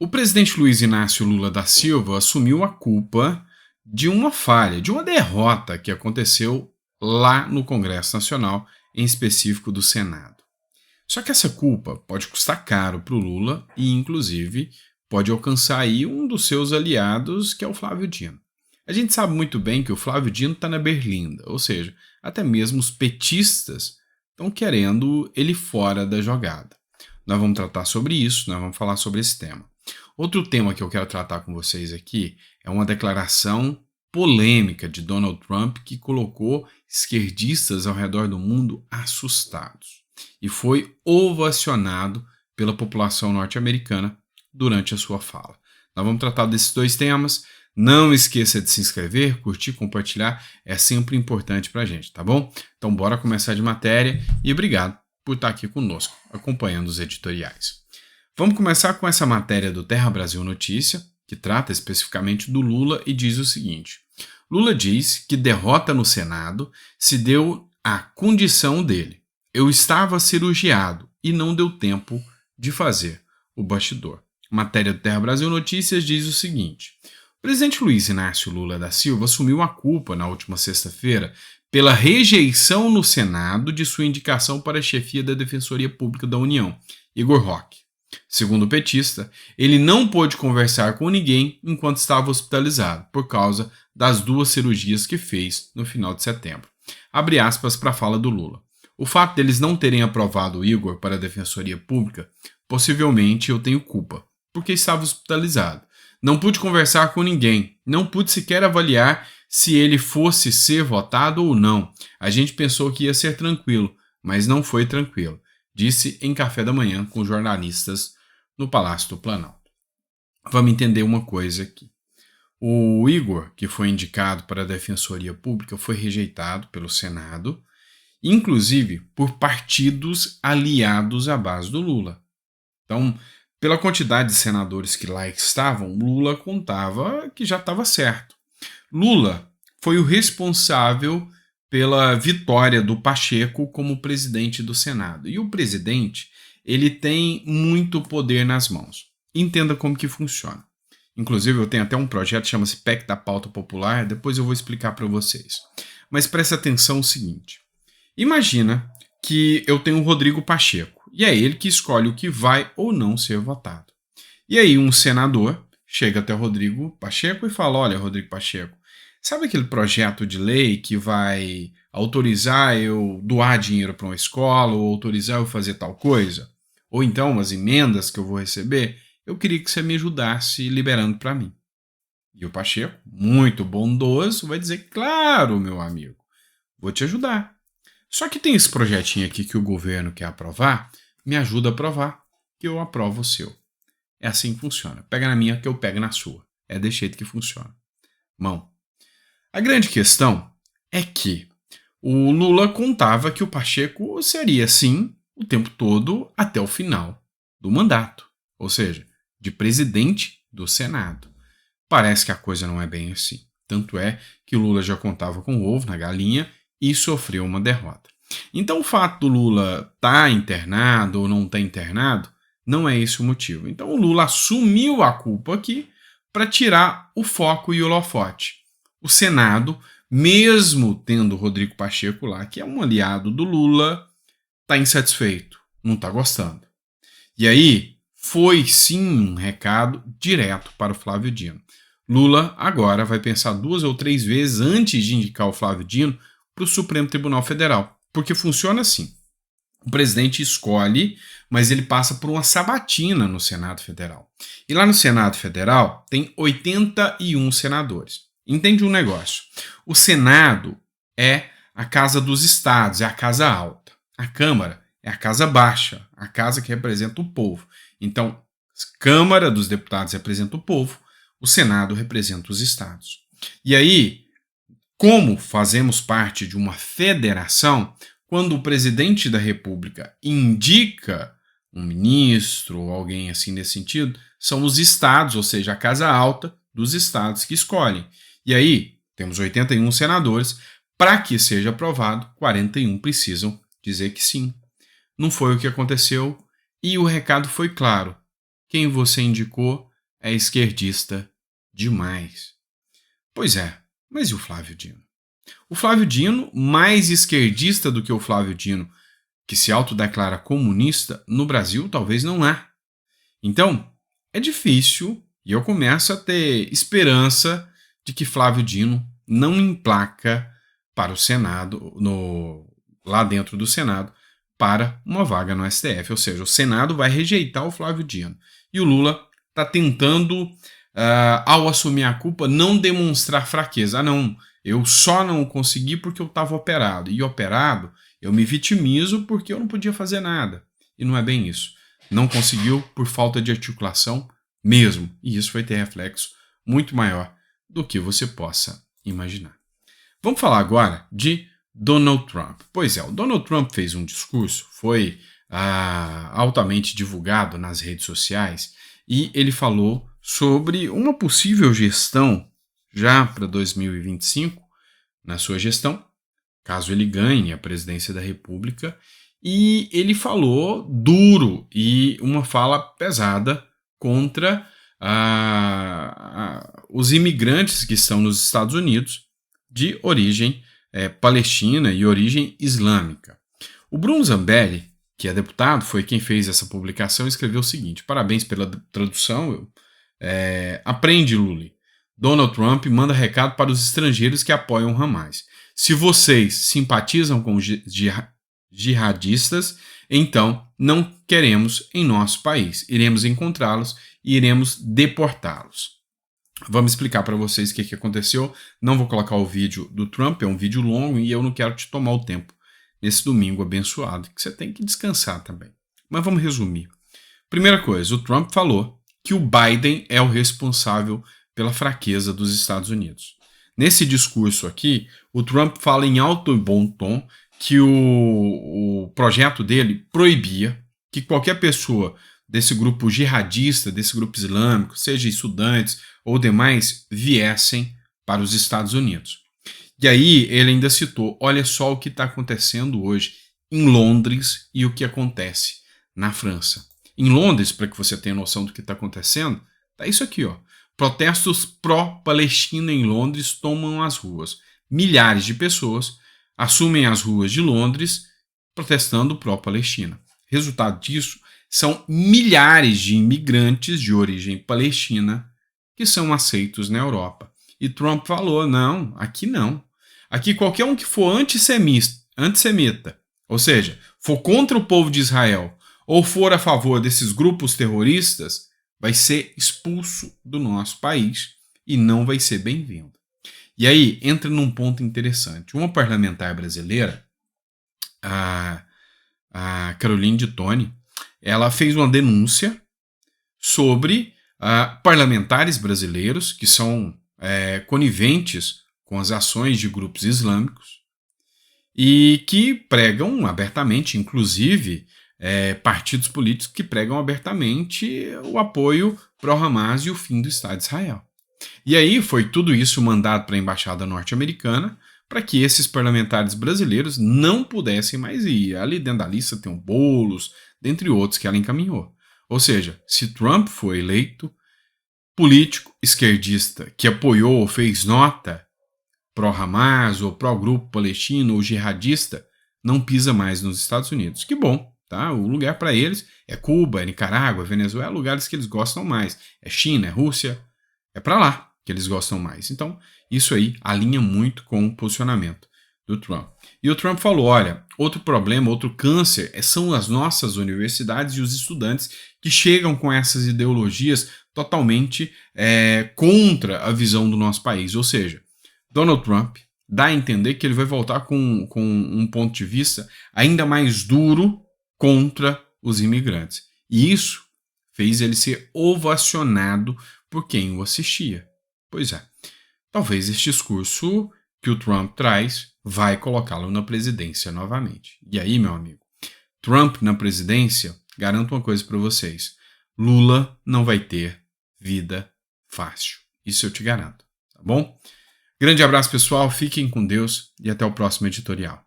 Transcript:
O presidente Luiz Inácio Lula da Silva assumiu a culpa de uma falha, de uma derrota que aconteceu lá no Congresso Nacional, em específico do Senado. Só que essa culpa pode custar caro para o Lula e, inclusive, pode alcançar aí um dos seus aliados, que é o Flávio Dino. A gente sabe muito bem que o Flávio Dino está na berlinda, ou seja, até mesmo os petistas estão querendo ele fora da jogada. Nós vamos tratar sobre isso, nós vamos falar sobre esse tema. Outro tema que eu quero tratar com vocês aqui é uma declaração polêmica de Donald Trump que colocou esquerdistas ao redor do mundo assustados e foi ovacionado pela população norte-americana durante a sua fala. Nós vamos tratar desses dois temas. Não esqueça de se inscrever, curtir, compartilhar, é sempre importante pra gente, tá bom? Então bora começar de matéria e obrigado por estar aqui conosco, acompanhando os editoriais. Vamos começar com essa matéria do Terra Brasil Notícia, que trata especificamente do Lula e diz o seguinte: Lula diz que derrota no Senado se deu à condição dele. Eu estava cirurgiado e não deu tempo de fazer o bastidor. A matéria do Terra Brasil Notícias diz o seguinte: o presidente Luiz Inácio Lula da Silva assumiu a culpa na última sexta-feira pela rejeição no Senado de sua indicação para a chefia da Defensoria Pública da União, Igor Roque. Segundo o petista, ele não pôde conversar com ninguém enquanto estava hospitalizado, por causa das 2 cirurgias que fez no final de setembro. Abre aspas para a fala do Lula. O fato deles não terem aprovado o Igor para a Defensoria Pública, possivelmente eu tenho culpa, porque estava hospitalizado. Não pude conversar com ninguém, não pude sequer avaliar se ele fosse ser votado ou não. A gente pensou que ia ser tranquilo, mas não foi tranquilo, disse em café da manhã com jornalistas no Palácio do Planalto. Vamos entender uma coisa aqui. O Igor, que foi indicado para a Defensoria Pública, foi rejeitado pelo Senado, inclusive por partidos aliados à base do Lula. Então, pela quantidade de senadores que lá estavam, Lula contava que já estava certo. Lula foi o responsável pela vitória do Pacheco como presidente do Senado. E o presidente, ele tem muito poder nas mãos. Entenda como que funciona. Inclusive, eu tenho até um projeto que chama-se PEC da Pauta Popular, depois eu vou explicar para vocês. Mas preste atenção no seguinte. Imagina que eu tenho o Rodrigo Pacheco, e é ele que escolhe o que vai ou não ser votado. E aí um senador chega até o Rodrigo Pacheco e fala: olha, Rodrigo Pacheco, sabe aquele projeto de lei que vai autorizar eu doar dinheiro para uma escola ou autorizar eu fazer tal coisa? Ou então as emendas que eu vou receber? Eu queria que você me ajudasse liberando para mim. E o Pacheco, muito bondoso, vai dizer: claro, meu amigo, vou te ajudar. Só que tem esse projetinho aqui que o governo quer aprovar, me ajuda a aprovar, que eu aprovo o seu. É assim que funciona. Pega na minha que eu pego na sua. É desse jeito que funciona. Mão. A grande questão é que o Lula contava que o Pacheco seria, sim, o tempo todo até o final do mandato. Ou seja, de presidente do Senado. Parece que a coisa não é bem assim. Tanto é que o Lula já contava com o ovo na galinha e sofreu uma derrota. Então o fato do Lula estar internado ou não estar internado não é esse o motivo. Então o Lula assumiu a culpa aqui para tirar o foco e o holofote. O Senado, mesmo tendo o Rodrigo Pacheco lá, que é um aliado do Lula, está insatisfeito, não está gostando. E aí foi sim um recado direto para o Flávio Dino. Lula agora vai pensar 2 ou 3 vezes antes de indicar o Flávio Dino para o Supremo Tribunal Federal, porque funciona assim. O presidente escolhe, mas ele passa por uma sabatina no Senado Federal. E lá no Senado Federal tem 81 senadores. Entende um negócio? O Senado é a casa dos estados, é a casa alta. A Câmara é a casa baixa, a casa que representa o povo. Então, a Câmara dos Deputados representa o povo, o Senado representa os estados. E aí, como fazemos parte de uma federação, quando o presidente da República indica um ministro ou alguém assim nesse sentido, são os estados, ou seja, a casa alta dos estados que escolhem. E aí, temos 81 senadores, para que seja aprovado, 41 precisam dizer que sim. Não foi o que aconteceu e o recado foi claro. Quem você indicou é esquerdista demais. Pois é, mas e o Flávio Dino? O Flávio Dino, mais esquerdista do que o Flávio Dino, que se autodeclara comunista, no Brasil talvez não há. Então, é difícil e eu começo a ter esperança de que Flávio Dino não emplaca para o Senado, lá dentro do Senado, para uma vaga no STF. Ou seja, o Senado vai rejeitar o Flávio Dino. E o Lula está tentando, ao assumir a culpa, não demonstrar fraqueza. Ah, não, eu só não consegui porque eu estava operado. E operado, eu me vitimizo porque eu não podia fazer nada. E não é bem isso. Não conseguiu por falta de articulação mesmo. E isso vai ter reflexo muito maior do que você possa imaginar. Vamos falar agora de Donald Trump. Pois é, o Donald Trump fez um discurso, foi altamente divulgado nas redes sociais, e ele falou sobre uma possível gestão já para 2025, na sua gestão, caso ele ganhe a presidência da República, e ele falou duro e uma fala pesada contra os imigrantes que estão nos Estados Unidos de origem palestina e origem islâmica. O Bruno Zambelli, que é deputado, foi quem fez essa publicação e escreveu o seguinte: parabéns pela tradução, aprende, Lully. Donald Trump manda recado para os estrangeiros que apoiam o Hamas. Se vocês simpatizam com jihadistas, então não queremos em nosso país. Iremos encontrá-los e iremos deportá-los. Vamos explicar para vocês o que aconteceu. Não vou colocar o vídeo do Trump, é um vídeo longo e eu não quero te tomar o tempo nesse domingo abençoado, que você tem que descansar também. Mas vamos resumir. Primeira coisa, o Trump falou que o Biden é o responsável pela fraqueza dos Estados Unidos. Nesse discurso aqui, o Trump fala em alto e bom tom que o projeto dele proibia que qualquer pessoa desse grupo jihadista, desse grupo islâmico, seja estudantes ou demais, viessem para os Estados Unidos. E aí ele ainda citou, olha só o que está acontecendo hoje em Londres e o que acontece na França. Em Londres, para que você tenha noção do que está acontecendo, tá isso aqui, ó. Protestos pró-Palestina em Londres tomam as ruas. Milhares de pessoas assumem as ruas de Londres protestando pró-Palestina. Resultado disso são milhares de imigrantes de origem palestina que são aceitos na Europa. E Trump falou, não, aqui não. Aqui qualquer um que for antissemita, ou seja, for contra o povo de Israel ou for a favor desses grupos terroristas, vai ser expulso do nosso país e não vai ser bem-vindo. E aí entra num ponto interessante. Uma parlamentar brasileira, a Caroline de Toni, ela fez uma denúncia sobre parlamentares brasileiros que são coniventes com as ações de grupos islâmicos e que pregam abertamente, inclusive partidos políticos que pregam abertamente o apoio pró-Hamas e o fim do Estado de Israel. E aí foi tudo isso mandado para a Embaixada Norte-Americana para que esses parlamentares brasileiros não pudessem mais ir. Ali dentro da lista tem o Boulos, dentre outros que ela encaminhou. Ou seja, se Trump foi eleito, político esquerdista que apoiou ou fez nota pró-Hamas ou pró-grupo palestino ou jihadista não pisa mais nos Estados Unidos. Que bom, tá? O lugar para eles é Cuba, é Nicarágua, é Venezuela, lugares que eles gostam mais. É China, é Rússia, é para lá que eles gostam mais. Então, isso aí alinha muito com o posicionamento do Trump. E o Trump falou, olha, outro problema, outro câncer são as nossas universidades e os estudantes que chegam com essas ideologias totalmente contra a visão do nosso país. Ou seja, Donald Trump dá a entender que ele vai voltar com um ponto de vista ainda mais duro contra os imigrantes. E isso fez ele ser ovacionado por quem o assistia. Pois é, talvez este discurso que o Trump traz vai colocá-lo na presidência novamente. E aí, meu amigo, Trump na presidência, garanto uma coisa para vocês, Lula não vai ter vida fácil. Isso eu te garanto, tá bom? Grande abraço, pessoal, fiquem com Deus e até o próximo editorial.